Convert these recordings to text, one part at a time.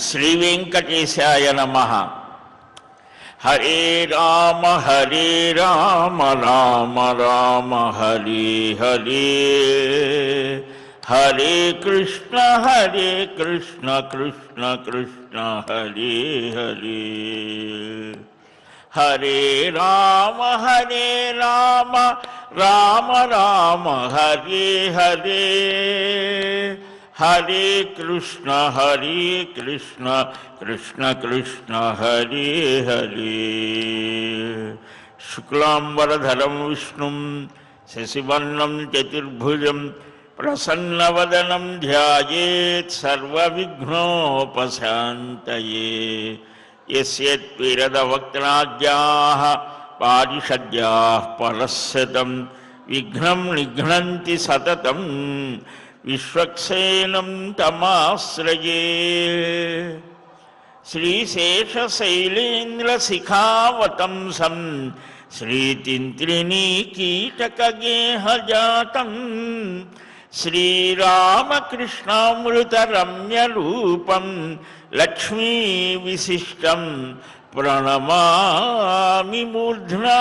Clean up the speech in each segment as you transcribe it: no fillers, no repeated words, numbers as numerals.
శ్రీ వెంకటేశాయ నమః. హరే రామ రామ రామ హరే హరే, హరే కృష్ణ కృష్ణ కృష్ణ హరే హరే. హరే రామ రామ రామ హరే హరే, హరే కృష్ణ కృష్ణ కృష్ణ హరే హరే. శుక్లాంబరధరం విష్ణుం శశివర్ణం చతుర్భుజం ప్రసన్నవదనం ధ్యాయేత్ సర్వవిఘ్నోపశాంతయే. యస్యత్పిరదవక్త్రాద్యాః పారిషద్యాః పరస్సతం విఘ్నం నిఘ్నంతి సతతం విశ్వక్సేనం తమాశ్రయే. శ్రీశేషశైలేంద్రశిఖావతంసం శ్రీతింత్రిణీకీటకగేహజాతం శ్రీరామకృష్ణామృతరమ్యరూపం లక్ష్మీ విశిష్టం ప్రణమామి మూర్ధ్నా.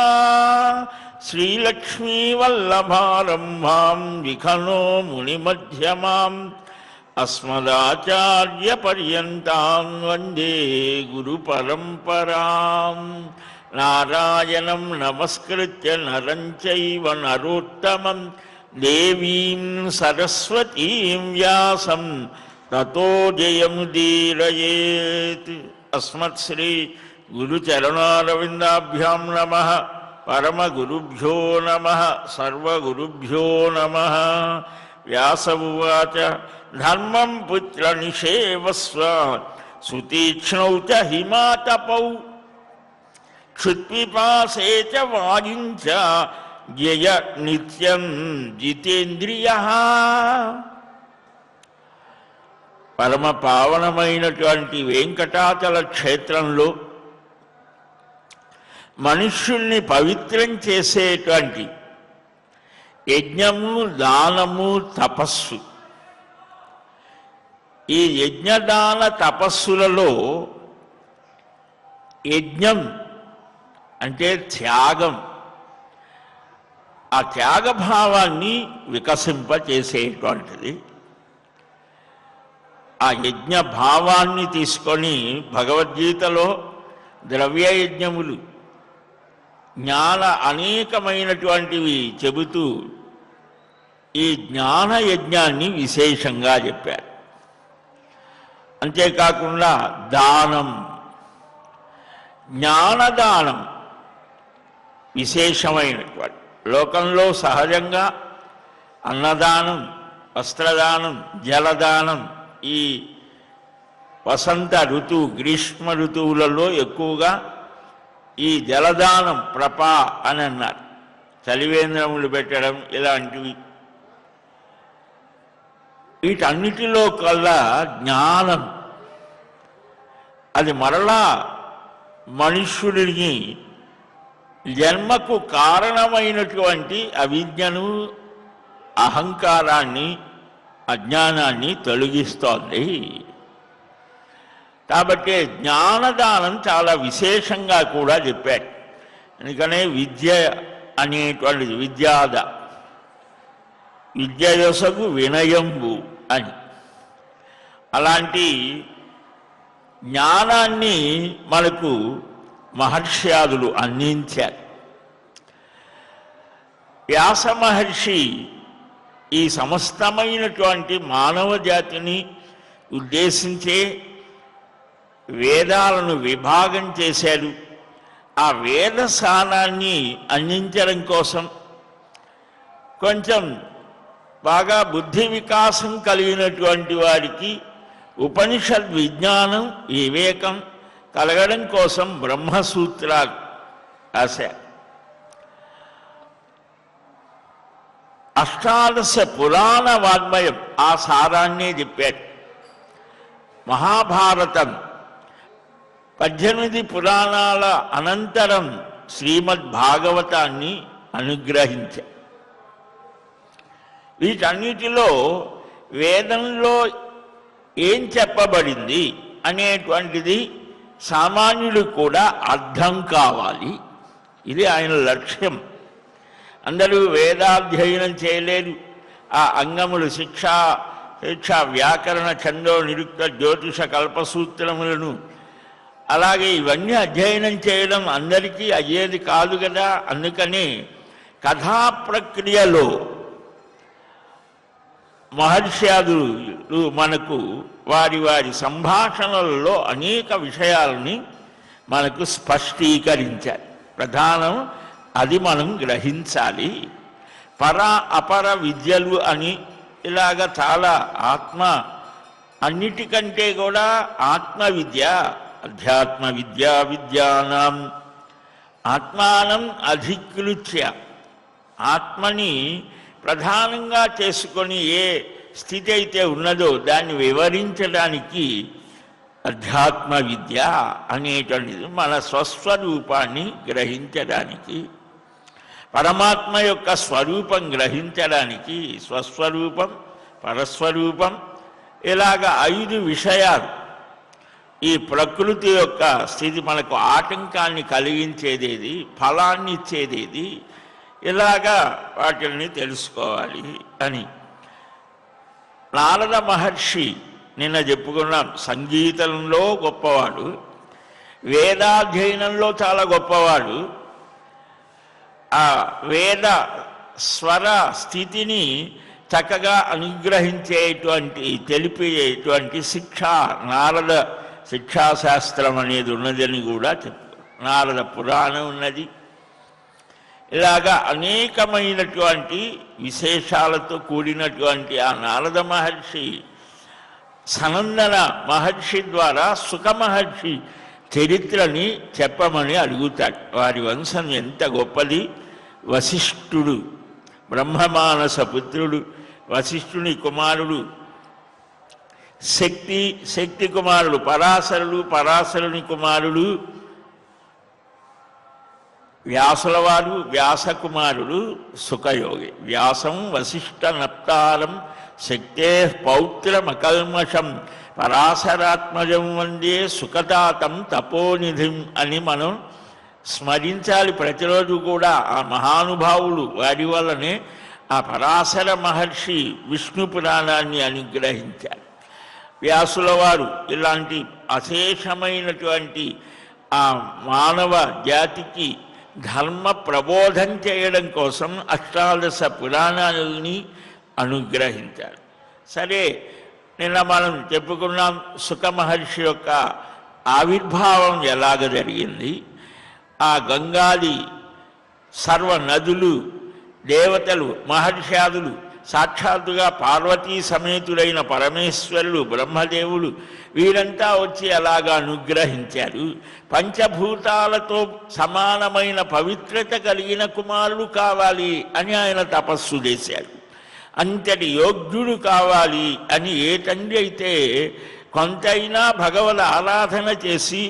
శ్రీలక్ష్మీవల్లభారంభాం విఖనో మునిమధ్యమాం అస్మదాచార్యపర్యంతాం వందే గురుపరంపరాం. నారాయణం నమస్కృత్య నరం చైవ నరోత్తమం దేవీం సరస్వతీం వ్యాసం తతో జయముదీరయేత్. అస్మత్శ్రీ గురుచరణారవిందాభ్యాం నమః. పరమగురుభ్యో నమః. సర్వగురుభ్యో నమః. వ్యాస ఉవాచ ధర్మం పుత్ర నిషేవస్వ సుతీక్ష్ణౌ చ హిమాతపౌ క్షుత్పిపాసే చ వాయుం చ జయ నిత్యం జితేంద్రియః. పరమ పావనమైనటువంటి వెంకటాచల క్షేత్రంలో మనుష్యుల్ని పవిత్రం చేసేటువంటి యజ్ఞము, దానము, తపస్సు. ఈ యజ్ఞదాన తపస్సులలో యజ్ఞం అంటే త్యాగం. ఆ త్యాగభావాన్ని వికసింపచేసేటువంటిది. ఆ యజ్ఞ భావాన్ని తీసుకొని భగవద్గీతలో ద్రవ్య యజ్ఞములు, జ్ఞాన అనేకమైనటువంటివి చెబుతూ ఈ జ్ఞాన యజ్ఞాన్ని విశేషంగా చెప్పారు. అంతేకాకుండా దానం, జ్ఞానదానం విశేషమైనటువంటి. లోకంలో సహజంగా అన్నదానం, వస్త్రదానం, జలదానం ఈ వసంత ఋతువు, గ్రీష్మ ఋతువులలో ఎక్కువగా ఈ జలదానం ప్రపా అని అన్నారు. చలివేంద్రములు పెట్టడం ఇలాంటివి. వీటన్నిటిలో కల్లా జ్ఞానం అది మరలా మనుష్యుడిని జన్మకు కారణమైనటువంటి అవిద్యను, అహంకారాన్ని, అజ్ఞానాన్ని తొలగిస్తోంది. కాబట్టి జ్ఞానదానం చాలా విశేషంగా కూడా చెప్పాడు. అందుకనే విద్య అనేటువంటిది విద్యాద విద్యయొసగు వినయంబు అని. అలాంటి జ్ఞానాన్ని మనకు మహర్ష్యాదులు అందించారు. వ్యాస మహర్షి ఈ సమస్తమైనటువంటి మానవ జాతిని ఉద్దేశించే వేదాలను విభాగం చేశారు. ఆ వేద సారాన్ని అందించడం కోసం కొంచెం బాగా బుద్ధి వికాసం కలిగినటువంటి వారికి ఉపనిషద్ విజ్ఞానం, వివేకం కలగడం కోసం బ్రహ్మసూత్రాలు రాశారు. అష్టాదశ పురాణ వాగ్మయం ఆ సారాన్నే చెప్పాడు. మహాభారతం 18 పురాణాల అనంతరం శ్రీమద్భాగవతాన్ని అనుగ్రహించారు. వీటన్నిటిలో వేదంలో ఏం చెప్పబడింది అనేటువంటిది సామాన్యుడికి కూడా అర్థం కావాలి. ఇది ఆయన లక్ష్యం. అందరూ వేదాధ్యయనం చేయలేరు. ఆ అంగములు శిక్ష, వ్యాకరణ, ఛందో, నిరుక్త, జ్యోతిష, కల్పసూత్రములను అలాగే ఇవన్నీ అధ్యయనం చేయడం అందరికీ అయ్యేది కాదు కదా. అందుకని కథా ప్రక్రియలో మహర్షాదులు మనకు వారి వారి సంభాషణలలో అనేక విషయాలని మనకు స్పష్టీకరించారు. ప్రధానం అది మనం గ్రహించాలి. పర అపర విద్యలు అని ఇలాగ చాలా అన్నిటికంటే కూడా ఆత్మవిద్య, అధ్యాత్మ విద్యానాం ఆత్మానం అధికృత్య, ఆత్మని ప్రధానంగా చేసుకొని ఏ స్థితి అయితే ఉన్నదో దాన్ని వివరించడానికి అధ్యాత్మ విద్య అనేటువంటిది మన స్వస్వరూపాన్ని గ్రహించడానికి, పరమాత్మ యొక్క స్వరూపం గ్రహించడానికి, స్వస్వరూపం, పరస్వరూపం, ఇలాగ 5 విషయాలు. ఈ ప్రకృతి యొక్క స్థితి మనకు ఆటంకాన్ని కలిగించేదేది, ఫలాన్ని ఇచ్చేదేది, ఇలాగా వాటిని తెలుసుకోవాలి అని. నారద మహర్షి నిన్న చెప్పుకున్నాం, సంగీతంలో గొప్పవాడు, వేదాధ్యయనంలో చాలా గొప్పవాడు. ఆ వేద స్వర స్థితిని చక్కగా అనుగ్రహించేటువంటి, తెలిపేటువంటి నారద శిక్షాశాస్త్రం అనేది ఉన్నదని కూడా చెప్పారు. నారద పురాణం ఉన్నది. ఇలాగా అనేకమైనటువంటి విశేషాలతో కూడినటువంటి ఆ నారద మహర్షి సనందన మహర్షి ద్వారా సుఖ మహర్షి చరిత్రని చెప్పమని అడుగుతాడు. వారి వంశం ఎంత గొప్పది. వశిష్ఠుడు బ్రహ్మమానస పుత్రుడు, వశిష్ఠుని కుమారుడు శక్తి కుమారుడు పరాశరుడు, పరాశరుని కుమారుడు వ్యాసుల వారు, వ్యాస కుమారుడు సుఖయోగి. వ్యాసం వశిష్ఠ నప్తారం శక్తే పౌత్రమకల్మషం పరాశరాత్మజం వందే సుఖదాతం తపోనిధిం అని మనం స్మరించాలి ప్రతిరోజు కూడా. ఆ మహానుభావులు వారి వల్లనే ఆ పరాశర మహర్షి విష్ణు పురాణాన్ని అనుగ్రహించారు. వ్యాసుల వారు ఇలాంటి అశేషమైనటువంటి ఆ మానవ జాతికి ధర్మ ప్రబోధం చేయడం కోసం అష్టాదశ పురాణాలని అనుగ్రహించారు. సరే, నిన్న మనం చెప్పుకున్నాం సుఖ మహర్షి యొక్క ఆవిర్భావం ఎలాగ జరిగింది. ఆ గంగాది సర్వ నదులు, దేవతలు, మహర్షాదులు, సాక్షాత్తుగా పార్వతీ సమేతుడైన పరమేశ్వరుడు, బ్రహ్మదేవుడు వీరంతా వచ్చి అలాగా అనుగ్రహించారు. పంచభూతాలతో సమానమైన పవిత్రత కలిగిన కుమారుడు కావాలి అని ఆయన తపస్సు చేశాడు. అంతటి యోగ్యుడు కావాలి అని ఏ తండ్రి అయితే కొంతైనా భగవద్ ఆరాధన చేసి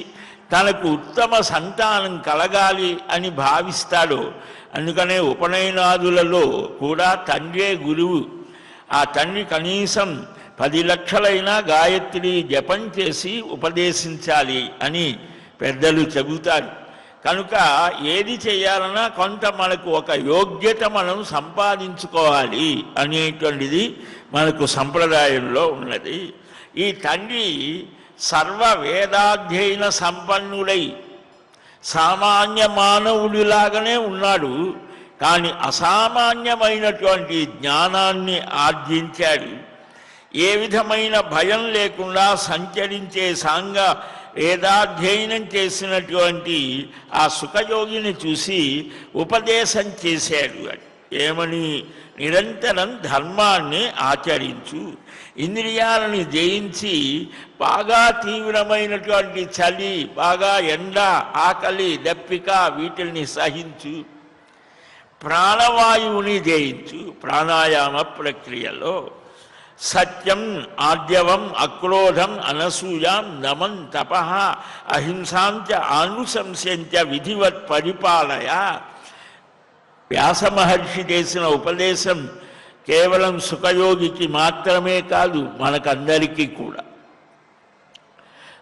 తనకు ఉత్తమ సంతానం కలగాలి అని భావిస్తాడో, అందుకనే ఉపనయనాదులలో కూడా తండ్రే గురువు. ఆ తండ్రి కనీసం 10 లక్షలైనా గాయత్రి జపం చేసి ఉపదేశించాలి అని పెద్దలు చెబుతారు. కనుక ఏది చేయాలన్నా కొంత మనకు ఒక యోగ్యత మనం సంపాదించుకోవాలి అనేటువంటిది మనకు సంప్రదాయంలో ఉన్నది. ఈ తండ్రి సర్వ వేదాధ్యయన సంపన్నుడై సామాన్య మానవుడిలాగానే ఉన్నాడు, కానీ అసామాన్యమైనటువంటి జ్ఞానాన్ని ఆర్జించాడు. ఏ విధమైన భయం లేకుండా సంచరించే సాంగ వేదాధ్యయనం చేసినటువంటి ఆ సుఖయోగిని చూసి ఉపదేశం చేశాడు. ఏమని? నిరంతరం ధర్మాన్ని ఆచరించు, ఇంద్రియాలను జయించి బాగా తీవ్రమైనటువంటి చలి, బాగా ఎండ, ఆకలి, దప్పిక వీటిని సహించు, ప్రాణవాయువుని జయించు. ప్రాణాయామ ప్రక్రియలో సత్యం, ఆర్జవం, అక్రోధం, అనసూయాం, నమం, తపః, అహింసాంచ ఆనుశంస్యంచ విధివత్ పరిపాలయ. వ్యాస మహర్షి చేసిన ఉపదేశం కేవలం సుఖయోగికి మాత్రమే కాదు, మనకందరికీ కూడా.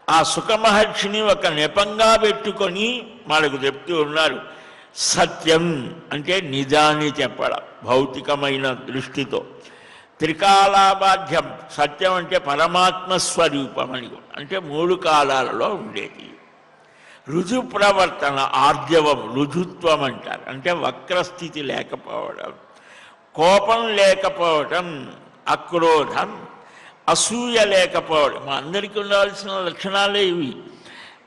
ఆ సుఖమహర్షిని ఒక నెపంగా పెట్టుకొని మనకు చెప్తూ ఉన్నారు. సత్యం అంటే నిజాన్ని చెప్పడం భౌతికమైన దృష్టితో. త్రికాలాబాధ్యం, సత్యం అంటే పరమాత్మ స్వరూపం అని, అంటే 3 కాలాలలో ఉండేది. రుజు ప్రవర్తన, ఆర్జవం, రుజుత్వం అంటారు, అంటే వక్రస్థితి లేకపోవడం, కోపం లేకపోవడం, అక్రోధం, అసూయ లేకపోవడం. అందరికీ ఉండాల్సిన లక్షణాలే ఇవి.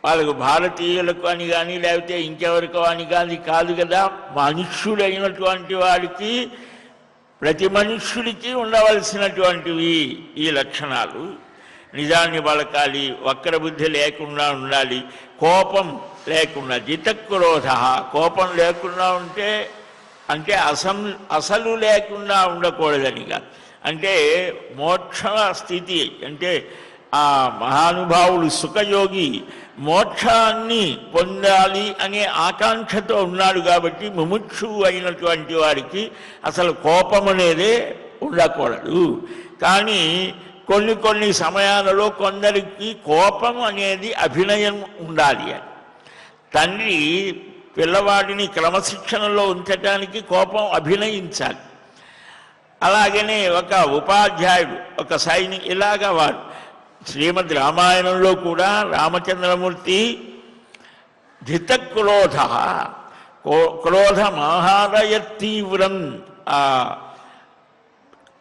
వాళ్ళకు భారతీయులకు అని కానీ లేకపోతే ఇంకెవరికో అని కానీ కాదు కదా. మనుష్యుడైనటువంటి వాడికి, ప్రతి మనుష్యుడికి ఉండవలసినటువంటివి ఈ లక్షణాలు. నిజాన్ని బలకాలి, వక్రబుద్ధి లేకుండా ఉండాలి, కోపం లేకుండా, జితక్రోధ, కోపం లేకుండా ఉంటే అంటే అసలు లేకుండా ఉండకూడదనిగా. అంటే మోక్ష స్థితి అంటే ఆ మహానుభావుడు సుఖయోగి మోక్షాన్ని పొందాలి అనే ఆకాంక్షతో ఉన్నాడు కాబట్టి ముముక్షువు అయినటువంటి వారికి అసలు కోపం అనేదే ఉండకూడదు. కానీ కొన్ని సమయాలలో కొందరికి కోపం అనేది అభినయం ఉండాలి అని. తండ్రి పిల్లవాడిని క్రమశిక్షణలో ఉంచటానికి కోపం అభినయించాలి. అలాగనే ఒక ఉపాధ్యాయుడు, ఒక సైనికుడు, ఇలాగా వారు. శ్రీమద్ రామాయణంలో కూడా రామచంద్రమూర్తి ధితక్రోధ, క్రోధమాహారయ తీవ్రం, ఆ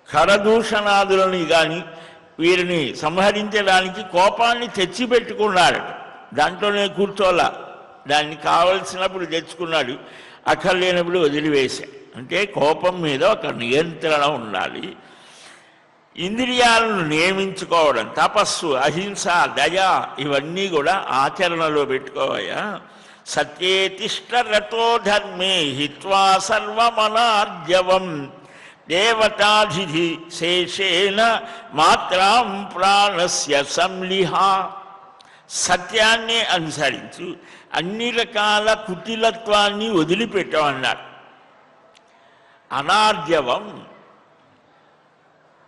ఖరదూషణాదులని కానీ వీరిని సంహరించడానికి కోపాన్ని తెచ్చిపెట్టుకున్నాడు. దాంట్లోనే కూర్చోలా, దాన్ని కావలసినప్పుడు తెచ్చుకున్నాడు, అక్కర్లేనప్పుడు వదిలివేశాడు. అంటే కోపం మీద ఒక నియంత్రణ ఉండాలి. ఇంద్రియాలను నియమించుకోవడం, తపస్సు, అహింస, దయ, ఇవన్నీ కూడా ఆచరణలో పెట్టుకోవయా. సత్యే తిష్టరతో ధర్మే హిత్వా సర్వమనార్జవం దేవతాధిధి శేషేన మాత్రాం ప్రాణస్య సంలిహ. సత్యాన్ని అనుసరించు, అన్ని రకాల కుటిలత్వాన్ని వదిలిపెట్టమన్నారు. అనార్జవం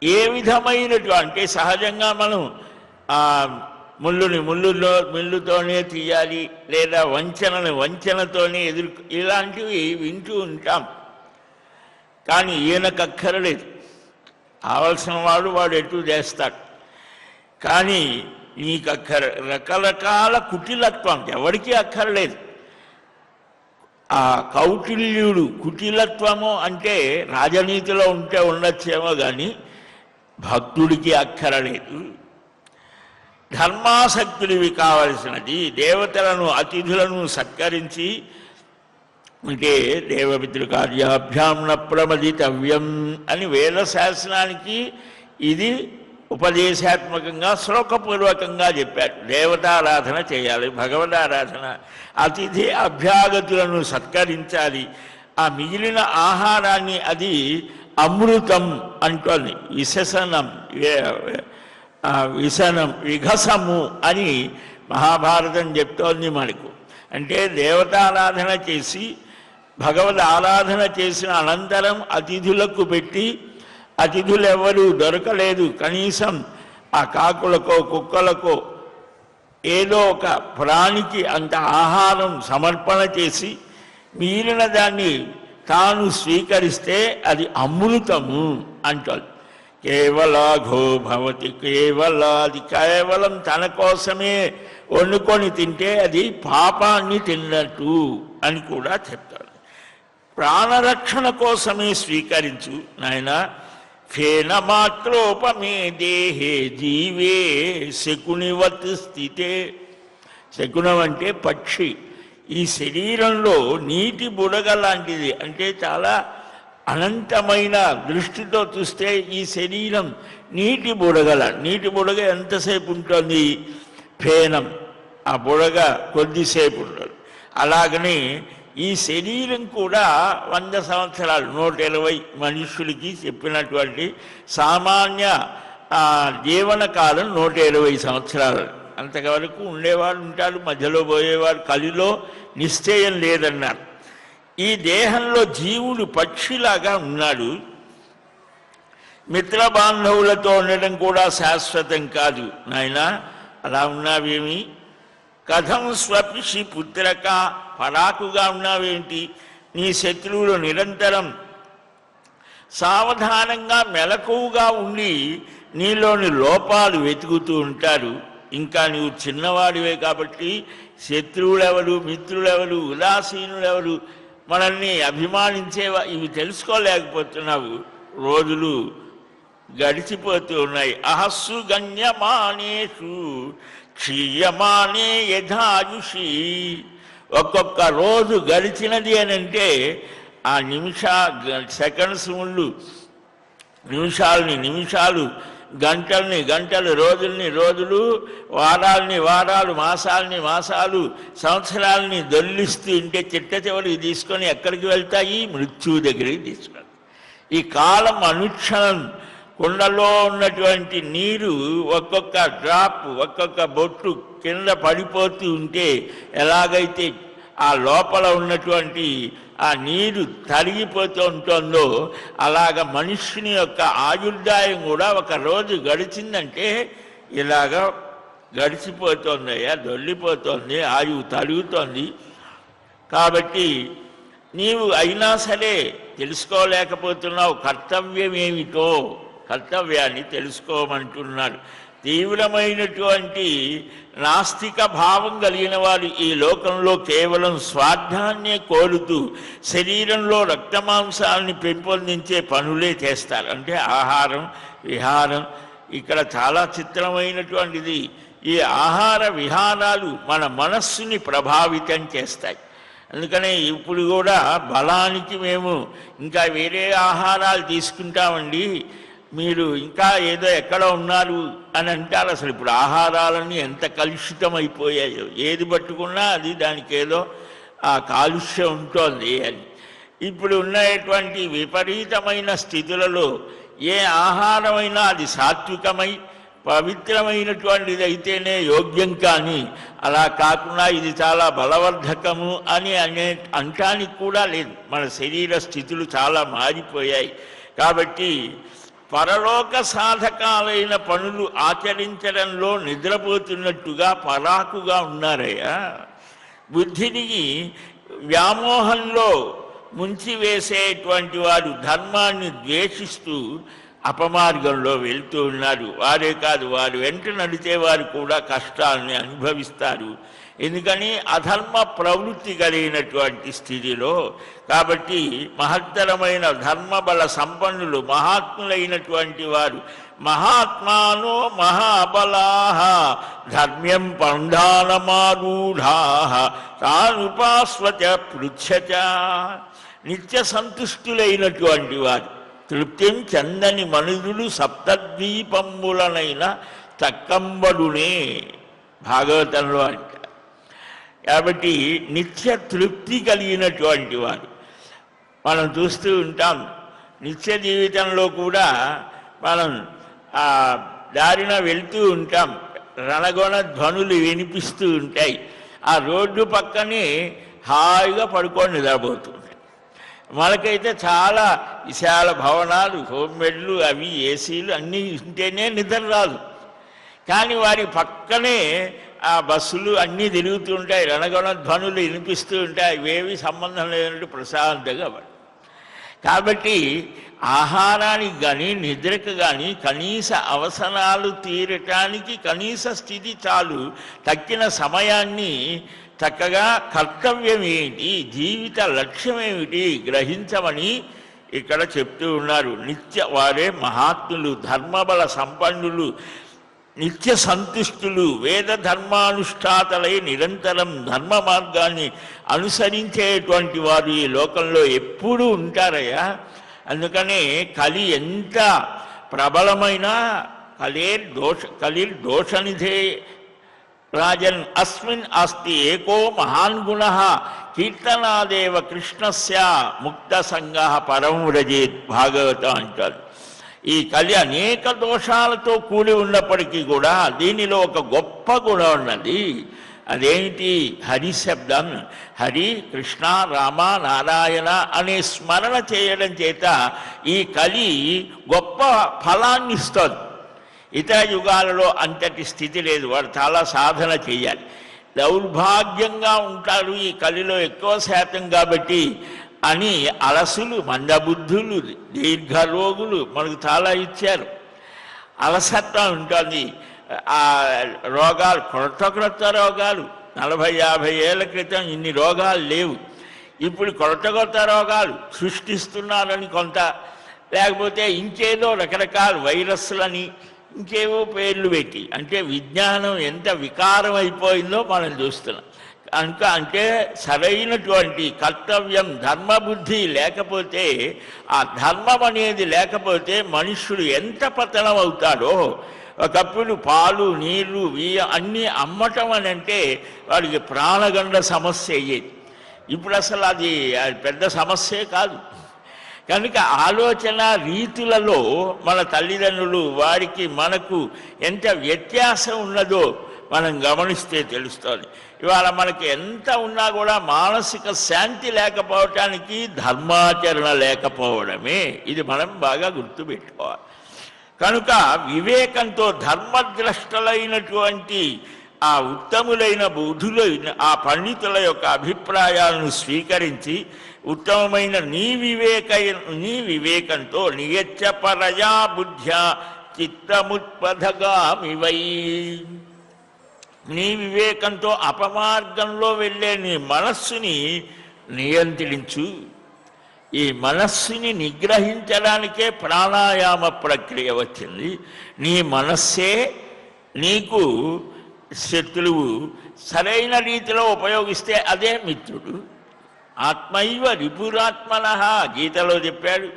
ఏ విధమైనటువంటి, సహజంగా మనం ముళ్ళుతోనే తీయాలి, లేదా వంచనతోనే ఇలాంటివి వింటూ ఉంటాం. కానీ ఈయనకు అక్కరలేదు, కావలసిన వాడు ఎటు చేస్తాడు. కానీ నీకు రకరకాల కుటిలత్వం ఎవరికి అక్కర్లేదు. ఆ కౌటిల్యుడు కుటిలత్వము అంటే రాజనీతిలో ఉంటే ఉండొచ్చేమో కానీ భక్తుడికి అక్కరలేదు. ధర్మాసక్తుడివి కావలసినది దేవతలను, అతిథులను సత్కరించి, అంటే దేవపితృకార్యాభ్యాం న ప్రమదితవ్యం అని వేద శాసనానికి ఇది ఉపదేశాత్మకంగా శ్లోకపూర్వకంగా చెప్పారు. దేవతారాధన చేయాలి, భగవదారాధన, అతిథి అభ్యాగతులను సత్కరించాలి. ఆ మిగిలిన ఆహారాన్ని అది అమృతం అంటోంది. విఘసము అని మహాభారతం చెప్తోంది మనకు. అంటే దేవతారాధన చేసి భగవద్ ఆరాధన చేసిన అనంతరం అతిథులకు పెట్టి, అతిథులు ఎవరు దొరకలేదు, కనీసం ఆ కాకులకో కుక్కలకో ఏదో ఒక ప్రాణికి అంత ఆహారం సమర్పణ చేసి మిగిలిన దాన్ని తాను స్వీకరిస్తే అది అమృతము అంటారు. కేవలాఘో భవతి, అది కేవలం తన కోసమే వండుకొని తింటే అది పాపాన్ని తిన్నట్టు అని కూడా చెప్తాడు. ప్రాణరక్షణ కోసమే స్వీకరించు నాయన. ఫేన మాత్రోపమే దేహే జీవే శకునివత్ స్థితే. శకునం అంటే పక్షి. ఈ శరీరంలో నీటి బుడగ లాంటిది, అంటే చాలా అనంతమైన దృష్టితో చూస్తే ఈ శరీరం నీటి బుడగ ఎంతసేపు ఉంటుంది? ఫేనం, ఆ బుడగ కొద్దిసేపు ఉంటుంది. అలాగనే ఈ శరీరం కూడా 100 సంవత్సరాలు, 120 మనుష్యులకి చెప్పినటువంటి సామాన్య జీవనకాలం 120 సంవత్సరాలు. అంతవరకు ఉండేవాడు ఉంటాడు, మధ్యలో పోయేవాడు, కలిలో నిశ్చయం లేదన్నారు. ఈ దేహంలో జీవుడు పక్షిలాగా ఉన్నాడు. మిత్రబాంధవులతో ఉండడం కూడా శాశ్వతం కాదు నాయన. అలా ఉన్నావేమి? కథం స్వపిషి పుత్రక, పరాకుగా ఉన్నావేంటి? నీ శత్రువులు నిరంతరం సావధానంగా మెలకువగా ఉండి నీలోని లోపాలు వెతుకుతూ ఉంటారు. ఇంకా నీవు చిన్నవాడివే కాబట్టి శత్రువులెవరు, మిత్రులెవరు, ఉదాసీనులెవరు, మనల్ని అభిమానించేవా, ఇవి తెలుసుకోలేకపోతున్నావు. రోజులు గడిచిపోతూ ఉన్నాయి. అహస్సు గణ్యమానేషు క్షీయమానే యథాయుషి. ఒక్కొక్క రోజు గడిచినది అని అంటే ఆ సెకండ్స్ ముందు నిమిషాలని నిమిషాలు, గంటల్ని గంటలు, రోజుల్ని రోజులు, వారాల్ని వారాలు, మాసాలని మాసాలు, సంవత్సరాలని దొల్లిస్తూ ఉంటే చిట్ట చివరికి తీసుకొని ఎక్కడికి వెళ్తాయి? మృత్యువు దగ్గరికి తీసుకెళ్తాయి. ఈ కాలం అనుక్షణం కుండలో ఉన్నటువంటి నీరు ఒక్కొక్క డ్రాప్, ఒక్కొక్క బొట్టు కింద పడిపోతూ ఉంటే ఎలాగైతే ఆ లోపల ఉన్నటువంటి ఆ నీరు తరిగిపోతూ ఉంటుందో అలాగ మనుష్యుని యొక్క ఆయుర్దాయం కూడా ఒక రోజు గడిచిందంటే ఇలాగ గడిచిపోతుందయ్యా, దొల్లిపోతుంది, ఆయువు తరుగుతోంది. కాబట్టి నీవు అయినా సరే తెలుసుకోలేకపోతున్నావు కర్తవ్యం ఏమిటో. కర్తవ్యాన్ని తెలుసుకోమంటున్నాడు. తీవ్రమైనటువంటి నాస్తిక భావం కలిగిన వారు ఈ లోకంలో కేవలం స్వార్థాన్నే కోరుతూ శరీరంలో రక్తమాంసాలని పెంపొందించే పనులే చేస్తారు. అంటే ఆహారం, విహారం. ఇక్కడ చాలా చిత్రమైనటువంటిది. ఈ ఆహార విహారాలు మన మనస్సుని ప్రభావితం చేస్తాయి. అందుకనే ఇప్పుడు కూడా బలానికి మేము ఇంకా వేరే ఆహారాలు తీసుకుంటామండి, మీరు ఇంకా ఏదో ఎక్కడ ఉన్నారు అని అంటారు. అసలు ఇప్పుడు ఆహారాలన్నీ ఎంత కలుషితం అయిపోయాయో, ఏది పట్టుకున్నా అది దానికి ఏదో ఆ కాలుష్యం ఉంటుంది అని. ఇప్పుడు ఉన్నటువంటి విపరీతమైన స్థితులలో ఏ ఆహారమైనా అది సాత్వికమై పవిత్రమైనటువంటిది అయితేనే యోగ్యం, కానీ అలా కాకుండా ఇది చాలా బలవర్ధకము అని అంటానికి కూడా లేదు. మన శరీర స్థితులు చాలా మారిపోయాయి. కాబట్టి పరలోక సాధకాలైన పనులు ఆచరించడంలో నిద్రపోతున్నట్టుగా పరాకుగా ఉన్నారయ్యా. బుద్ధిని వ్యామోహంలో ముంచివేసేటువంటి వారు ధర్మాన్ని ద్వేషిస్తూ అపమార్గంలో వెళ్తూ ఉన్నారు. వారే కాదు, వారు వెంట నడిచేవారు కూడా కష్టాలని అనుభవిస్తారు. ఎందుకని అధర్మ ప్రవృత్తి కలిగినటువంటి స్థితిలో. కాబట్టి మహత్తరమైన ధర్మబల సంపన్నులు, మహాత్ములైనటువంటి వారు, మహాత్మానో మహాబలాః ధర్మ్యం పండానమారూఢాః తానుపాస్వచ పృచ్ఛచ. నిత్య సంతుష్టులైనటువంటి వారు, తృప్తిం చందని మనుజులు సప్తద్వీపంబులనైన తక్కంబడునే భాగవతంలో అంటారు. కాబట్టి నిత్య తృప్తి కలిగినటువంటి వారు మనం చూస్తూ ఉంటాం. నిత్య జీవితంలో కూడా మనం ఆ దారిన వెళ్తూ ఉంటాం, రణగొణ ధ్వనులు వినిపిస్తూ ఉంటాయి. ఆ రోడ్డు పక్కనే హాయిగా పడుకొని నిద్రపోతుంది. మనకైతే చాలా విశాల భవనాలు, హోమ్ బెడ్లు, అవి ఏసీలు అన్నీ ఉంటేనే నిద్ర రాదు. కానీ వారి పక్కనే ఆ బస్సులు అన్నీ తిరుగుతూ ఉంటాయి, రణగొణ ధ్వనులు వినిపిస్తూ ఉంటాయి. ఇవేవి సంబంధం లేనట్టు ప్రశాంతంగా పడు. కాబట్టి ఆహారానికి కానీ నిద్రకు కానీ కనీస అవసరాలు తీరటానికి కనీస స్థితి చాలు. తక్కిన సమయాన్ని చక్కగా కర్తవ్యం ఏమిటి, జీవిత లక్ష్యం ఏమిటి గ్రహించమని ఇక్కడ చెప్తూ ఉన్నారు. వారే మహాత్ములు, ధర్మబల సంపన్నులు, నిత్య సంతుష్టులు, వేద ధర్మానుష్ఠాతలై నిరంతరం ధర్మ మార్గాన్ని అనుసరించేటువంటి వారు ఈ లోకంలో ఎప్పుడూ ఉంటారయ్యా. అందుకనే కలి ఎంత ప్రబలమైనా కలిర్దోషనిధే రాజన్ అస్మిన్ అస్తి ఏకో మహాన్ గుణ కీర్తనాదేవ కృష్ణస్య ముక్త సంగ పరం వ్రజేత్ భాగవతం అంటారు. ఈ కలి అనేక దోషాలతో కూడి ఉన్నప్పటికీ కూడా దీనిలో ఒక గొప్ప గుణం ఉన్నది. అదేంటి? హరి శబ్దం. హరి, కృష్ణ, రామ, నారాయణ అనే స్మరణ చేయడం చేత ఈ కలి గొప్ప ఫలాన్ని ఇస్తుంది. ఇతర యుగాలలో అంతటి స్థితి లేదు. వాడు చాలా సాధన చేయాలి. దౌర్భాగ్యంగా ఉంటారు ఈ కలిలో ఎక్కువ శాతం కాబట్టి అని అలసులు, మందబుద్ధులు, దీర్ఘరోగులు మనకు చాలా ఇచ్చారు. అలసత్వం ఉంటుంది. ఆ రోగాలు క్రొత్త రోగాలు 40-50 ఏళ్ల క్రితం ఇన్ని రోగాలు లేవు. ఇప్పుడు కొత్త రోగాలు సృష్టిస్తున్నారని కొంత, లేకపోతే ఇంకేదో రకరకాల వైరస్లని ఇంకేవో పేర్లు పెట్టి, అంటే విజ్ఞానం ఎంత వికారం అయిపోయిందో మనం చూస్తున్నాం. కనుక అంటే సరైనటువంటి కర్తవ్యం, ధర్మబుద్ధి లేకపోతే, ఆ ధర్మం అనేది లేకపోతే మనుష్యుడు ఎంత పతనం అవుతాడో. ఒకప్పుడు పాలు, నీళ్లు, అన్నీ అమ్మటం అని అంటే వాడికి ప్రాణగండ సమస్య అయ్యేది. ఇప్పుడు అసలు అది పెద్ద సమస్యే కాదు. కనుక ఆలోచన రీతులలో మన తల్లిదండ్రులు వారికి మనకు ఎంత వ్యత్యాసం ఉన్నదో మనం గమనిస్తే తెలుస్తుంది. ఇవాళ మనకి ఎంత ఉన్నా కూడా మానసిక శాంతి లేకపోవటానికి ధర్మాచరణ లేకపోవడమే. ఇది మనం బాగా గుర్తుపెట్టుకోవాలి. కనుక వివేకంతో ధర్మద్రష్టలైనటువంటి ఆ ఉత్తములైన బుద్ధులైన ఆ పండితుల యొక్క అభిప్రాయాలను స్వీకరించి ఉత్తమమైన నీ వివేకంతో నియచ్చ పరయా బుద్ధ్యా చిత్తముత్పథగామివై, నీ వివేకంతో అపమార్గంలో వెళ్ళే నీ మనస్సుని నియంత్రించు. ఈ మనస్సుని నిగ్రహించడానికే ప్రాణాయామ ప్రక్రియ వచ్చింది. నీ మనస్సే నీకు శత్రువు. సరైన రీతిలో ఉపయోగిస్తే అదే మిత్రుడు. ఆత్మైవ రిపురాత్మనః గీతలో చెప్పాడు,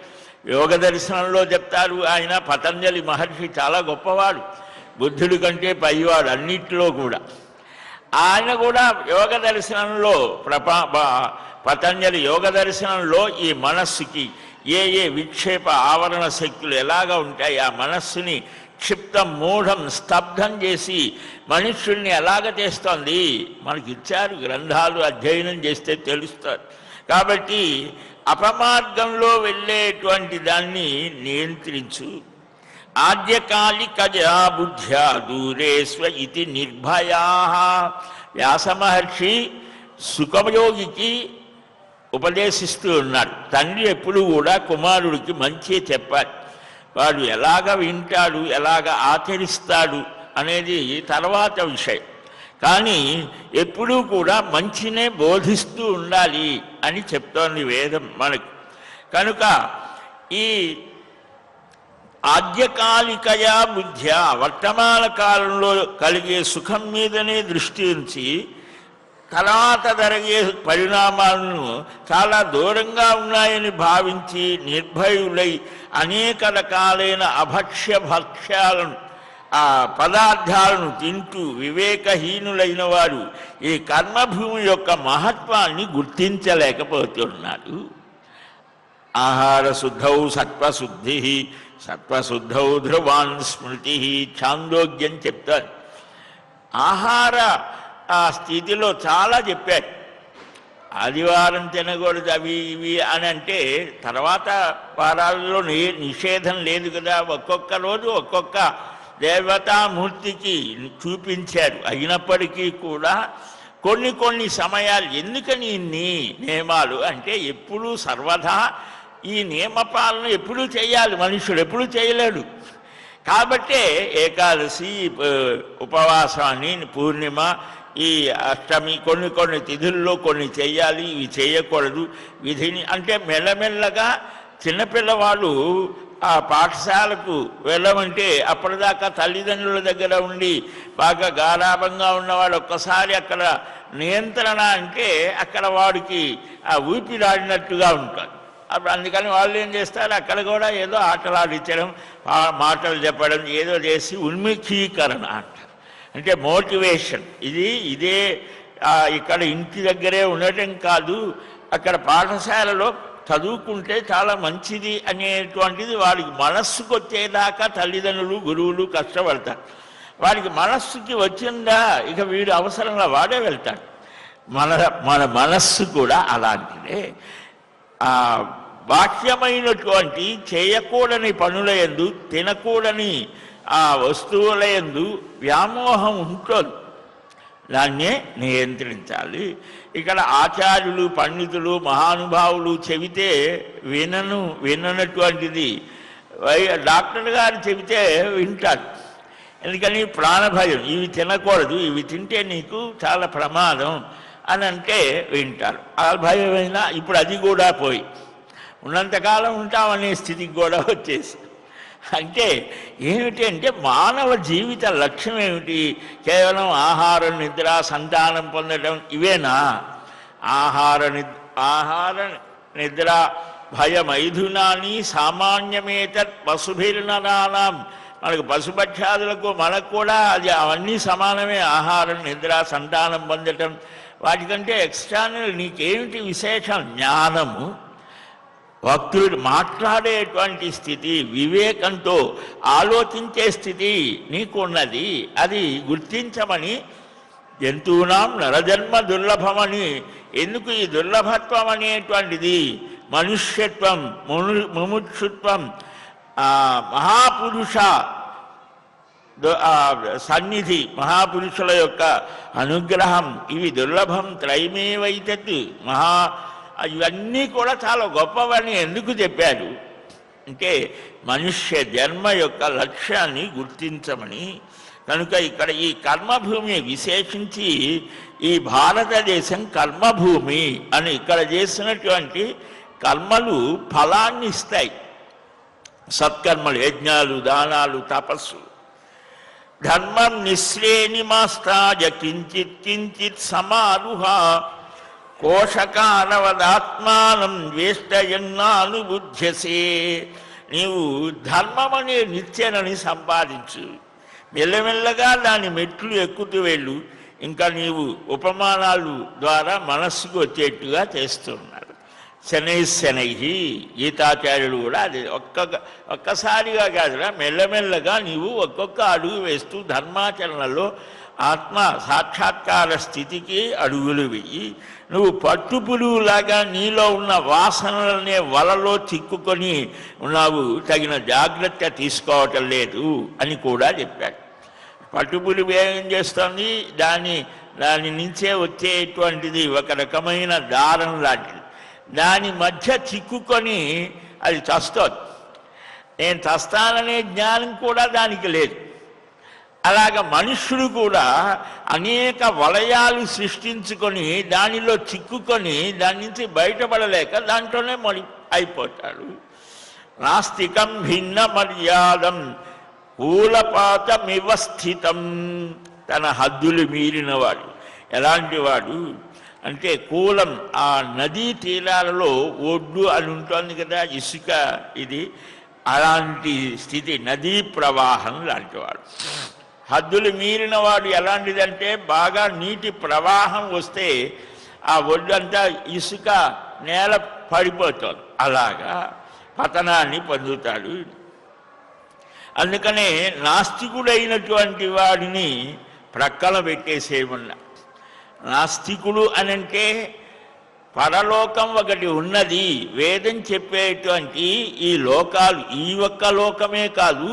యోగ దర్శనంలో చెప్తారు. ఆయన పతంజలి మహర్షి చాలా గొప్పవాడు, బుద్ధుడి కంటే పైవాడు అన్నిటిలో కూడా. ఆయన కూడా యోగ దర్శనంలో పతంజలి యోగ దర్శనంలో ఈ మనస్సుకి ఏ విక్షేప ఆవరణ శక్తులు ఎలాగా ఉంటాయి, ఆ మనస్సుని క్షిప్తం, మూఢం, స్తబ్ధం చేసి మనుష్యుల్ని ఎలాగ చేస్తోంది మనకిచ్చారు. గ్రంథాలు అధ్యయనం చేస్తే తెలుస్తారు. కాబట్టి అపమార్గంలో వెళ్ళేటువంటి దాన్ని నియంత్రించు. ఆద్యకాలికజా బుద్ధ్యా దూరేస్వ ఇది నిర్భయా. వ్యాసమహర్షి సుఖయోగికి ఉపదేశిస్తూ ఉన్నాడు. తండ్రి ఎప్పుడు కూడా కుమారుడికి మంచి చెప్పాలి. వాడు ఎలాగ వింటాడు, ఎలాగ ఆచరిస్తాడు అనేది తర్వాత విషయం. కానీ ఎప్పుడూ కూడా మంచినే బోధిస్తూ ఉండాలి అని చెప్తోంది వేదం మనకు. కనుక ఈ ఆద్యకాలికయా బుద్ధ్య వర్తమాన కాలంలో కలిగే సుఖం మీదనే దృష్టి ఉంచి తర్వాత జరిగే పరిణామాలను చాలా దూరంగా ఉన్నాయని భావించి నిర్భయులై అనేక రకాలైన భక్ష్యాలను ఆ పదార్థాలను తింటూ వివేకహీనులైన వారు ఈ కర్మభూమి యొక్క మహత్వాన్ని గుర్తించలేకపోతున్నారు. ఆహార శుద్ధౌ సత్వశుద్ధి, సత్వశుద్ధౌ ధ్రువాన్ స్మృతి, ఛాందోగ్యం చెప్తారు. ఆహార ఆ స్థితిలో చాలా చెప్పారు. ఆదివారం తినకూడదు అవి ఇవి అని అంటే తర్వాత వారాల్లో నిషేధం లేదు కదా. ఒక్కొక్క రోజు ఒక్కొక్క దేవతామూర్తికి చూపించారు. అయినప్పటికీ కూడా కొన్ని సమయాలు ఎందుకని ఇన్ని నియమాలు అంటే ఎప్పుడూ సర్వదా ఈ నియమపాలన ఎప్పుడూ చేయాలి, మనుషుడు ఎప్పుడూ చేయలేడు. కాబట్టే ఏకాదశి, ఉపవాసాన్ని, పూర్ణిమ, ఈ అష్టమి, కొన్ని తిథుల్లో కొన్ని చేయాలి, ఇవి చేయకూడదు విధిని. అంటే మెల్లమెల్లగా చిన్నపిల్లవాళ్ళు ఆ పాఠశాలకు వెళ్ళమంటే అప్పటిదాకా తల్లిదండ్రుల దగ్గర ఉండి బాగా గారాభంగా ఉన్నవాడు ఒక్కసారి అక్కడ నియంత్రణ అంటే అక్కడ వాడికి ఆ ఊపిరాడినట్టుగా ఉంటుంది. అప్పుడు అందుకని వాళ్ళు ఏం చేస్తారు, అక్కడ కూడా ఏదో ఆటలాడించడం, మాటలు చెప్పడం, ఏదో చేసి ఉన్ముఖీకరణ అంటారు. అంటే మోటివేషన్. ఇదే ఇక్కడ ఇంటి దగ్గరే ఉండటం కాదు, అక్కడ పాఠశాలలో చదువుకుంటే చాలా మంచిది అనేటువంటిది వాడికి మనస్సుకు వచ్చేదాకా తల్లిదండ్రులు, గురువులు కష్టపడతారు. వాడికి మనస్సుకి వచ్చిందా ఇక వీడు అవసరంగా వాడే వెళ్తాడు. మన మనస్సు కూడా అలాంటిదే. బాహ్యమైనటువంటి చేయకూడని పనుల యందు, తినకూడని ఆ వస్తువుల యందు వ్యామోహం ఉంటుంది, దాన్నే నియంత్రించాలి. ఇక్కడ ఆచార్యులు, పండితులు, మహానుభావులు చెబితే విననటువంటిది డాక్టర్ గారు చెబితే వింటాడు. ఎందుకని ప్రాణభయం, ఇవి తినకూడదు, ఇవి తింటే నీకు చాలా ప్రమాదం అని అంటే వింటారు. ఆ భయమైనా ఇప్పుడు అది కూడా పోయి ఉన్నంతకాలం ఉంటామనే స్థితికి కూడా వచ్చేసి, అంటే ఏమిటి అంటే మానవ జీవిత లక్ష్యం ఏమిటి? కేవలం ఆహారం, నిద్ర, సంతానం పొందడం ఇవేనా? ఆహార నిద్ర భయమైథునాన్ని సామాన్యమేతత్ పశుభిర్నరానాం. మనకు పశుపక్షాదులకు మనకు కూడా అది అవన్నీ సమానమే. ఆహారం, నిద్ర, సంతానం పొందటం, వాటికంటే ఎక్స్టర్నల్ నీకేమిటి విశేషం? జ్ఞానము, భక్తుడు మాట్లాడేటువంటి స్థితి, వివేకంతో ఆలోచించే స్థితి నీకున్నది. అది గుర్తించమని జంతువునాం నరజన్మ దుర్లభమని. ఎందుకు ఈ దుర్లభత్వం అనేటువంటిది? మనుష్యత్వం, ముముక్షుత్వం, మహాపురుష సన్నిధి, మహాపురుషుల యొక్క అనుగ్రహం, ఇవి దుర్లభం. త్రైమేవైతత్ ఇవన్నీ కూడా చాలా గొప్పవని ఎందుకు చెప్పారు అంటే మనుష్య జన్మ యొక్క లక్ష్యాన్ని గుర్తించమని. కనుక ఇక్కడ ఈ కర్మభూమి విశేషించి ఈ భారతదేశం కర్మభూమి అని ఇక్కడ చేసినటువంటి కర్మలు ఫలాన్ని ఇస్తాయి. సత్కర్మలు, యజ్ఞాలు, దానాలు, తపస్సు. ధర్మం నిశ్రేణిమాస్తాయ కించిత్ కించిత్ సమారుహ కోశకారవదాత్మానం వేష్టయన్నానుబుధ్యసే. నీవు ధర్మం అనే నిత్యనని సంపాదించు, మెల్లమెల్లగా దాని మెట్లు ఎక్కుతూ వెళ్ళు. ఇంకా నీవు ఉపమానాలు ద్వారా మనస్సుకు వచ్చేట్టుగా చేస్తున్నాడు. శనై గీతాచార్యుడు కూడా అది ఒక్కసారిగా కాదురా, మెల్లమెల్లగా నీవు ఒక్కొక్క అడుగు వేస్తూ ధర్మాచరణలో ఆత్మ సాక్షాత్కార స్థితికి అడుగులు వెయ్యి. నువ్వు పట్టుపురుగులాగా నీలో ఉన్న వాసనలనే వలలో చిక్కుకొని ఉన్నావు, తగిన జాగ్రత్త తీసుకోవటం లేదు అని కూడా చెప్పాడు. పట్టుపురుగు ఏం చేస్తుంది? దాని నుంచే వచ్చేటువంటిది ఒక రకమైన దారం లాంటిది. దాని మధ్య చిక్కుకొని అది చస్తుంది. నేను చస్తాననే జ్ఞానం కూడా దానికి లేదు. అలాగ మనుష్యుడు కూడా అనేక వలయాలు సృష్టించుకొని దానిలో చిక్కుకొని దాని నుంచి బయటపడలేక దాంట్లోనే అయిపోతాడు. నాస్తికం భిన్న మర్యాదం కూలపాతమివ స్థితం. తన హద్దులు మీరినవాడు ఎలాంటి వాడు అంటే కూలం, ఆ నదీ తీరాలలో ఒడ్డు అని ఉంటుంది కదా, ఇసుక, ఇది అలాంటి స్థితి, నదీ ప్రవాహం లాంటివాడు. హద్దులు మీరిన వాడు ఎలాంటిదంటే బాగా నీటి ప్రవాహం వస్తే ఆ ఒడ్డంతా ఇసుక నేల పడిపోతుంది, అలాగా పతనాన్ని పొందుతాడు. అందుకనే నాస్తికుడైనటువంటి వాడిని ప్రక్కన పెట్టేసేయమన్నా. నాస్తికుడు అనంటే పరలోకం ఒకటి ఉన్నది. వేదం చెప్పేటువంటి ఈ లోకాలు, ఈ ఒక్క లోకమే కాదు,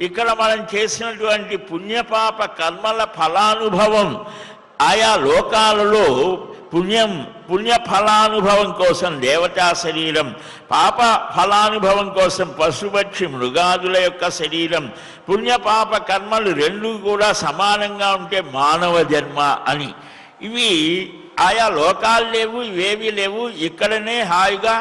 ఇక్కడ మనం చేసినటువంటి పుణ్యపాప కర్మల ఫలానుభవం ఆయా లోకాలలో పుణ్య ఫలానుభవం కోసం దేవతా శరీరం, పాప ఫలానుభవం కోసం పశుపక్షి మృగాదుల యొక్క శరీరం. పుణ్యపాప కర్మలు రెండూ కూడా సమానంగా ఉంటే మానవ జన్మ అని. ఇవి ఆయా లోకాలు లేవు, ఇవేవి లేవు. ఇక్కడనే హాయిగా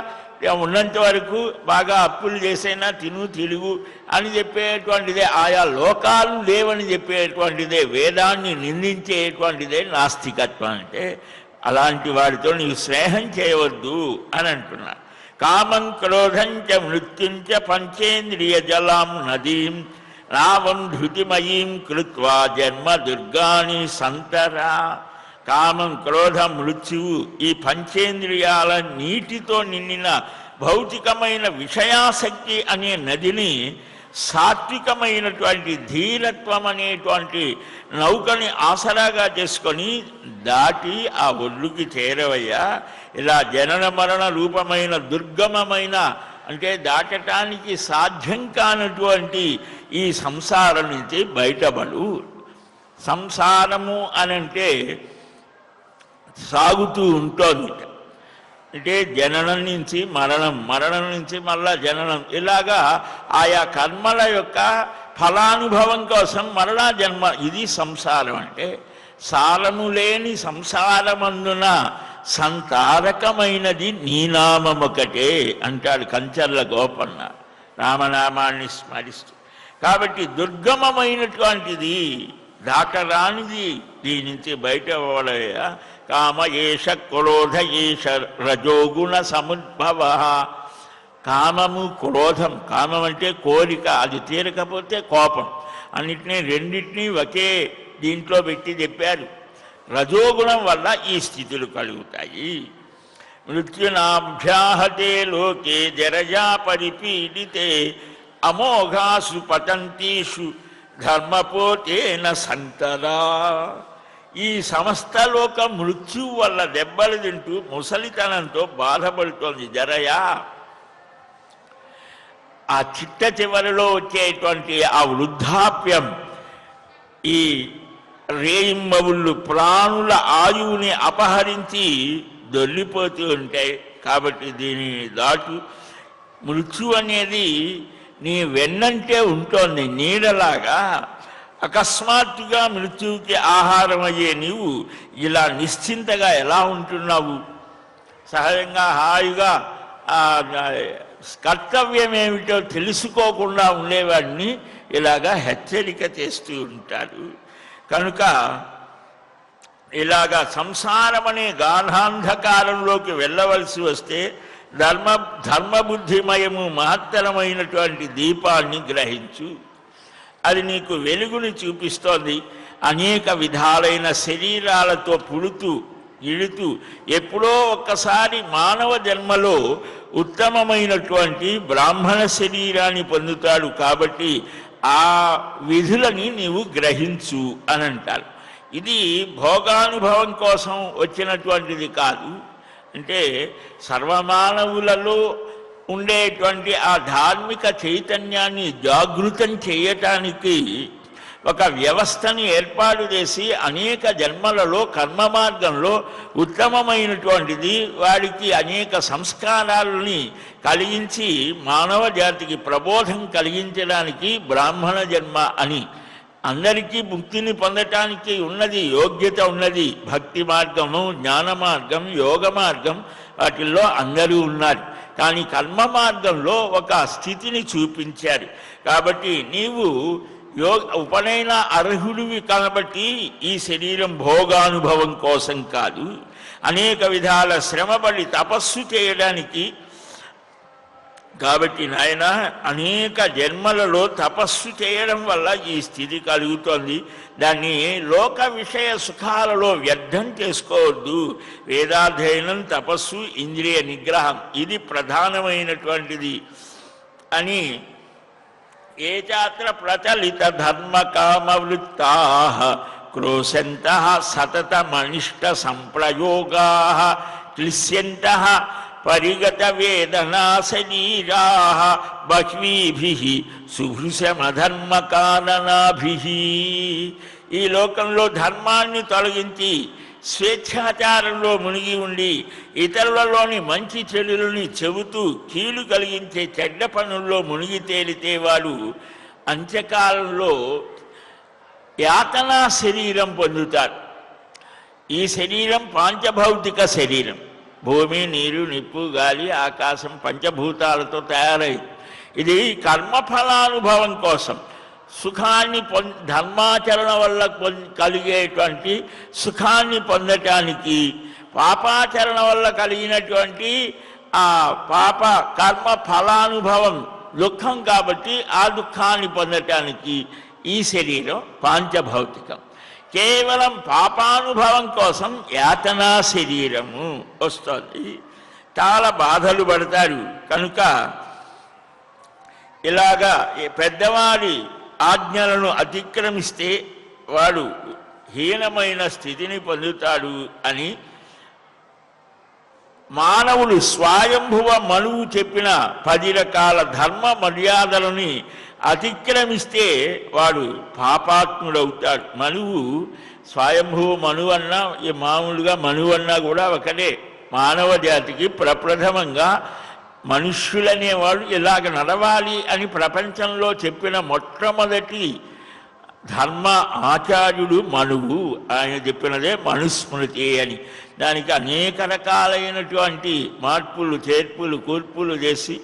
ఉన్నంత వరకు బాగా అప్పులు చేసైనా తిరుగు అని చెప్పేటువంటిదే. ఆయా లోకాలు లేవని చెప్పేటువంటిదే, వేదాన్ని నిందించేటువంటిదే నాస్తికత్వం. అంటే అలాంటి వాడితో నీవు స్నేహం చేయవద్దు అని అంటున్నా. కామం క్రోధంచ మృత్యుంచ పంచేంద్రియ జలాం నదీం రావం ధృతిమయీం కృత్వా జన్మ దుర్గాని సంతరా. కామం, క్రోధం, మృత్యువు ఈ పంచేంద్రియాల నీటితో నిండిన భౌతికమైన విషయాసక్తి అనే నదిని సాత్వికమైనటువంటి ధీరత్వం అనేటువంటి నౌకని ఆసరాగా చేసుకొని దాటి ఆ ఒడ్డుకి చేరవయ్యా. ఇలా జనన మరణ రూపమైన దుర్గమమైన అంటే దాటటానికి సాధ్యం కానటువంటి ఈ సంసారం నుంచి బయటపడు. సంసారము అని అంటే సాగుతూ ఉంటుంది. అంటే జననం నుంచి మరణం, మరణం నుంచి మళ్ళా జననం, ఇలాగా ఆయా కర్మల యొక్క ఫలానుభవం కోసం మరలా జన్మ. ఇది సంసారం. అంటే సారము లేని సంసారమందున సంతారకమైనది నీ నామమొకటే అంటాడు కంచర్ల గోపన్న రామనామాన్ని స్మరిస్తూ. కాబట్టి దుర్గమమైనటువంటిది, దాటరానిది, దీని నుంచి బయట అవ్వడయ్యా. కామ ఏష క్రోధ ఏష రజోగుణ సముద్భవ. కామము క్రోధం, కామం అంటే కోరిక, అది తీరకపోతే కోపం, అన్నిటినీ రెండింటినీ ఒకే దీంట్లో పెట్టి చెప్పారు. రజోగుణం వల్ల ఈ స్థితులు కలుగుతాయి. మృత్యునాభ్యాహతే లోకే జరజా పరిపీడితే అమోఘాసు పతంతీషు ధర్మపోతేన సంతరా. ఈ సమస్త లోకం మృత్యువు వల్ల దెబ్బలు తింటూ ముసలితనంతో బాధపడుతోంది. జరయా, ఆ చిట్ట చివరిలో వచ్చేటువంటి ఆ వృద్ధాప్యం ఈ రేయింబవుళ్ళు ప్రాణుల ఆయువుని అపహరించి దొల్లిపోతూ ఉంటాయి. కాబట్టి దీని దాటు మృత్యు అనేది నీ వెన్నంటే ఉంటుంది నీడలాగా. అకస్మాత్తుగా మృత్యువుకి ఆహారం అయ్యే నీవు ఇలా నిశ్చింతగా ఎలా ఉంటున్నావు? సహజంగా హాయిగా కర్తవ్యం ఏమిటో తెలుసుకోకుండా ఉండేవాడిని ఇలాగా హెచ్చరిక చేస్తూ ఉంటాడు. కనుక ఇలాగా సంసారం అనే గాఢాంధకారంలోకి వెళ్ళవలసి వస్తే ధర్మబుద్ధిమయము మహత్తరమైనటువంటి దీపాన్ని గ్రహించు. అది నీకు వెలుగుని చూపిస్తోంది. అనేక విధాలైన శరీరాలతో పుడుతూ ఇడుతూ ఎప్పుడో ఒక్కసారి మానవ జన్మలో ఉత్తమమైనటువంటి బ్రాహ్మణ శరీరాన్ని పొందుతాడు. కాబట్టి ఆ విధులని నీవు గ్రహించు అని అంటారు. ఇది భోగానుభవం కోసం వచ్చినటువంటిది కాదు. అంటే సర్వమానవులలో ఉండేటువంటి ఆ ధార్మిక చైతన్యాన్ని జాగృతం చేయటానికి ఒక వ్యవస్థని ఏర్పాటు చేసి అనేక జన్మలలో కర్మ మార్గంలో ఉత్తమమైనటువంటిది వాడికి అనేక సంస్కారాలని కలిగించి మానవ జాతికి ప్రబోధం కలిగించడానికి బ్రాహ్మణ జన్మ అని. అందరికీ ముక్తిని పొందటానికి ఉన్నది, యోగ్యత ఉన్నది. భక్తి మార్గము, జ్ఞాన మార్గం, యోగ మార్గం, వాటిల్లో అందరూ ఉన్నారు. కానీ కర్మ మార్గంలో ఒక స్థితిని చూపించారు. కాబట్టి నీవు ఉపనయన అర్హుడివి కాబట్టి ఈ శరీరం భోగానుభవం కోసం కాదు, అనేక విధాల శ్రమపడి తపస్సు చేయడానికి. కాబట్టి నాయన అనేక జన్మలలో తపస్సు చేయడం వల్ల ఈ స్థితి కలుగుతోంది. దాన్ని లోక విషయ సుఖాలలో వ్యర్థం చేసుకోవద్దు. వేదాధ్యయనం, తపస్సు, ఇంద్రియ నిగ్రహం ఇది ప్రధానమైనటువంటిది అని. ఏ చాత్ర ప్రచలిత ధర్మ కామవృత్తా క్రోశంతః సతతమనిష్ట సంప్రయోగా క్లిశ్యంతః పరిగత వేదనా శరీరాః బహ్వీభిః సుహృశమధర్మ కారణాభిః. ఈ లోకంలో ధర్మాన్ని తొలగించి స్వేచ్ఛాచారంలో మునిగి ఉండి ఇతరులలోని మంచి చెడులని చెబుతూ కీలు కలిగించే చెడ్డ పనుల్లో మునిగి తేలితే వాడు అంత్యకాలంలో యాతనా శరీరం పొందుతారు. ఈ శరీరం పాంచభౌతిక శరీరం. భూమి, నీరు, నిప్పు, గాలి, ఆకాశం పంచభూతాలతో తయారైంది. ఇది కర్మఫలానుభవం కోసం సుఖాన్ని ధర్మాచరణ వల్ల కలిగేటువంటి సుఖాన్ని పొందటానికి, పాపాచరణ వల్ల కలిగినటువంటి ఆ పాప కర్మ ఫలానుభవం దుఃఖం కాబట్టి ఆ దుఃఖాన్ని పొందటానికి ఈ శరీరం పాంచభౌతికం. కేవలం పాపానుభవం కోసం యాతనా శరీరము వస్తుంది. చాలా బాధలు పడతారు. కనుక ఇలాగా పెద్దవారి ఆజ్ఞలను అతిక్రమిస్తే వాడు హీనమైన స్థితిని పొందుతాడు అని మానవులు స్వయంభువ మనువు చెప్పిన 10 రకాల ధర్మ మర్యాదలని అతిక్రమిస్తే వాడు పాపాత్ముడవుతాడు. మనువు స్వయంభూ మనువు అన్నా ఈ మామూలుగా మనువు అన్నా కూడా ఒకటే. మానవ జాతికి ప్రప్రథమంగా మనుష్యులనేవాడు ఇలాగ నడవాలి అని ప్రపంచంలో చెప్పిన మొట్టమొదటి ధర్మ ఆచార్యుడు మనువు. ఆయన చెప్పినదే మనుస్మృతి అని. దానికి అనేక రకాలైనటువంటి మార్పులు చేర్పులు కూర్పులు చేసి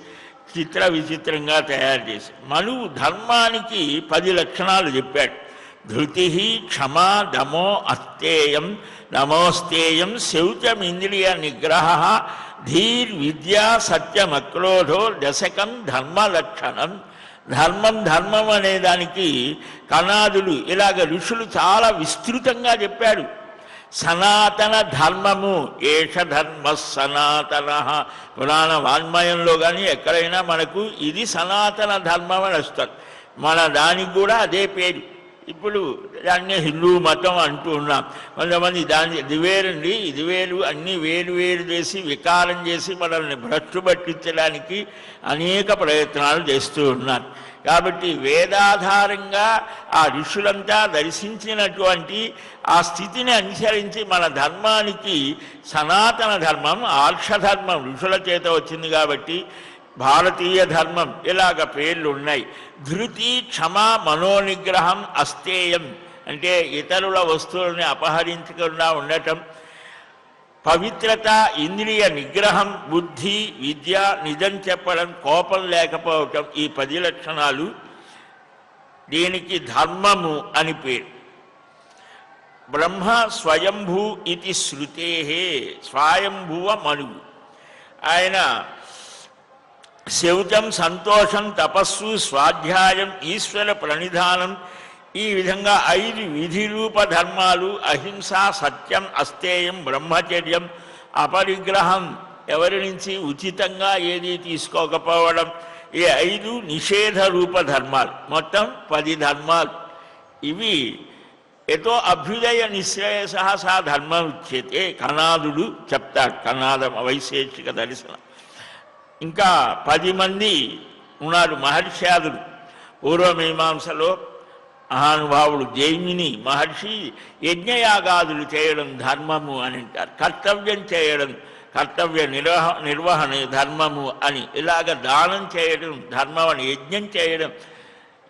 చిత్ర విచిత్రంగా తయారు చేసి మనువు ధర్మానికి 10 లక్షణాలు చెప్పాడు. ధృతి, క్షమ, దమో అస్తేయం నమోస్తేయం శౌచమింద్రియ నిగ్రహ ధీర్విద్యా సత్యమక్రోధో దశకం ధర్మలక్షణం. ధర్మం అనే దానికి కణాదులు ఇలాగ ఋషులు చాలా విస్తృతంగా చెప్పాడు. సనాతన ధర్మము ఏష ధర్మ సనాతన. పురాణ వాన్మయంలో కానీ ఎక్కడైనా మనకు ఇది సనాతన ధర్మం అని వస్తుంది. మన దానికి కూడా అదే పేరు. ఇప్పుడు దాన్ని హిందూ మతం అంటూ ఉన్నాం. కొంతమంది దాన్ని ఇది వేరండి ఇది వేరు అన్నీ వేరు వేరు చేసి వికారం చేసి మనల్ని భ్రష్టు పట్టించడానికి అనేక ప్రయత్నాలు చేస్తూ ఉన్నారు. కాబట్టి వేదాధారంగా ఆ ఋషులంతా దర్శించినటువంటి ఆ స్థితిని అనుసరించి మన ధర్మానికి సనాతన ధర్మం ఆర్షధర్మం ఋషుల చేత వచ్చింది కాబట్టి భారతీయ ధర్మం ఇలాగ పేర్లు ఉన్నాయి. ధృతి, క్షమ, మనోనిగ్రహం, అస్తేయం అంటే ఇతరుల వస్తువులని అపహరించకుండా ఉండటం, పవిత్రత, ఇంద్రియ నిగ్రహం, బుద్ధి, విద్య, నిజం చెప్పడం, కోపం లేకపోవటం, ఈ 10 లక్షణాలు దీనికి ధర్మము అని పేరు. బ్రహ్మ స్వయంభూ ఇది శృతే. స్వయంభువ మనువు. ఆయన శౌచం, సంతోషం, తపస్సు, స్వాధ్యాయం, ఈశ్వర ప్రణిధానం, ఈ విధంగా 5 విధిరూప ధర్మాలు అహింస, సత్యం, అస్తేయం, బ్రహ్మచర్యం, అపరిగ్రహం ఎవరి నుంచి ఉచితంగా ఏది తీసుకోకపోవడం, ఈ 5 నిషేధ రూప ధర్మాలు. మొత్తం 10 ధర్మాలు. ఇవి ఎతో అభ్యుదయ నిశ్రేయస సా ధర్మం ఉచ్యతే. కణాదుడు చెప్తాడు. కణాద వైశేషిక దర్శనం. ఇంకా 10 మంది ఉన్నారు మహర్షాదులు. పూర్వమీమాంసలో మహానుభావుడు జైమిని మహర్షి యజ్ఞయాగాదులు చేయడం ధర్మము అని అంటారు. కర్తవ్యం చేయడం, కర్తవ్య నిర్వహణ ధర్మము అని. ఇలాగ దానం చేయడం ధర్మం అని, యజ్ఞం చేయడం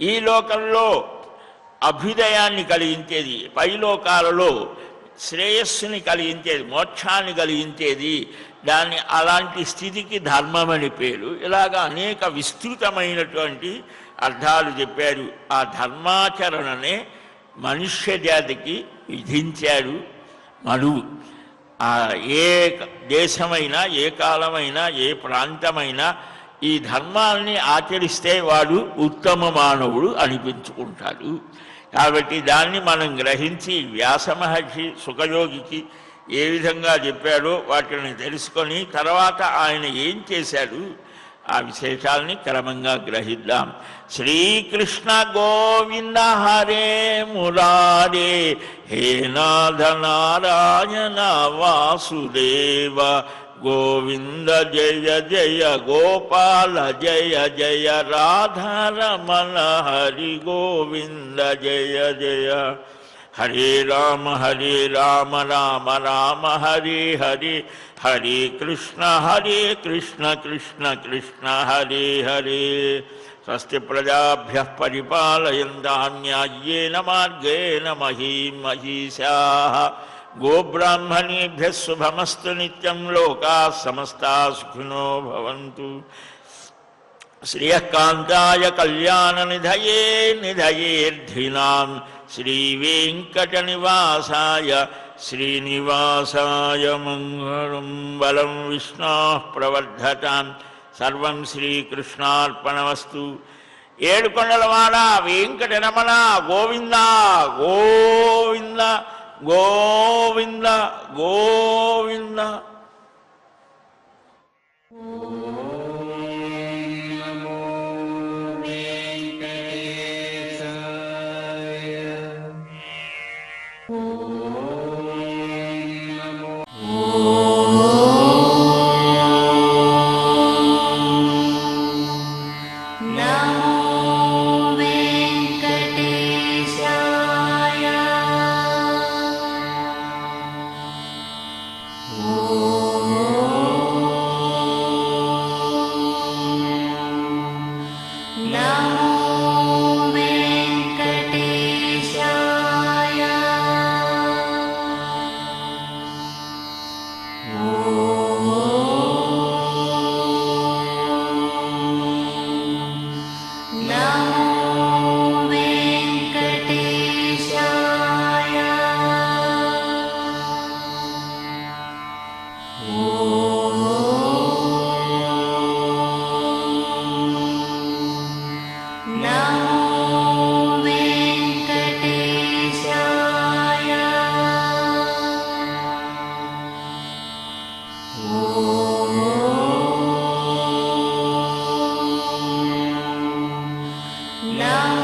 ఈ లోకంలో అభ్యుదయాన్ని కలిగించేది, పై లోకాలలో శ్రేయస్సుని కలిగించేది, మోక్షాన్ని కలిగించేది. దాన్ని అలాంటి స్థితికి ధర్మమని పేరు. ఇలాగా అనేక విస్తృతమైనటువంటి అర్థాలు చెప్పారు. ఆ ధర్మాచరణనే మనుష్య జాతికి విధించాడు మనువు. ఏ దేశమైనా, ఏ కాలమైనా, ఏ ప్రాంతమైనా ఈ ధర్మాల్ని ఆచరిస్తే వాడు ఉత్తమ మానవుడు అనిపించుకుంటాడు. కాబట్టి దాన్ని మనం గ్రహించి వ్యాస మహర్షి సుఖయోగికి ఏ విధంగా చెప్పాడో వాటిని తెలుసుకొని తర్వాత ఆయన ఏం చేశాడు ఆ విశేషాలని క్రమంగా గ్రహిద్దాం. శ్రీకృష్ణ గోవింద హరే మురారే హే నాథ నారాయణ వాసుదేవ గోవింద జయ జయ గోపాల జయ జయ రాధారమణ హరి గోవింద జయ జయ. హరే రామ రామ రామ హరే హరే హరే కృష్ణ కృష్ణ కృష్ణ హరే హరే. స్వస్తి ప్రజాభ్యః పరిపాలయంతాం న్యాయ్యేన మార్గేణ మహీం మహీషాః. గోబ్రాహ్మణేభ్యः శుభమస్తు నిత్యం. లోకాః సమస్తాః సుఖినో భవంతు. శ్రియకాంతాయ కళ్యాణ నిధయే నిధయేర్ధినాం శ్రీవేంకటనివాసాయ శ్రీనివాసాయ మంగళం. బలం విష్ణోః ప్రవర్ధతాం. సర్వం శ్రీకృష్ణార్పణమస్తు. ఏడుకొండలవాడ వెంకటరమణ గోవింద గోవింద గోవింద గోవింద. Namo न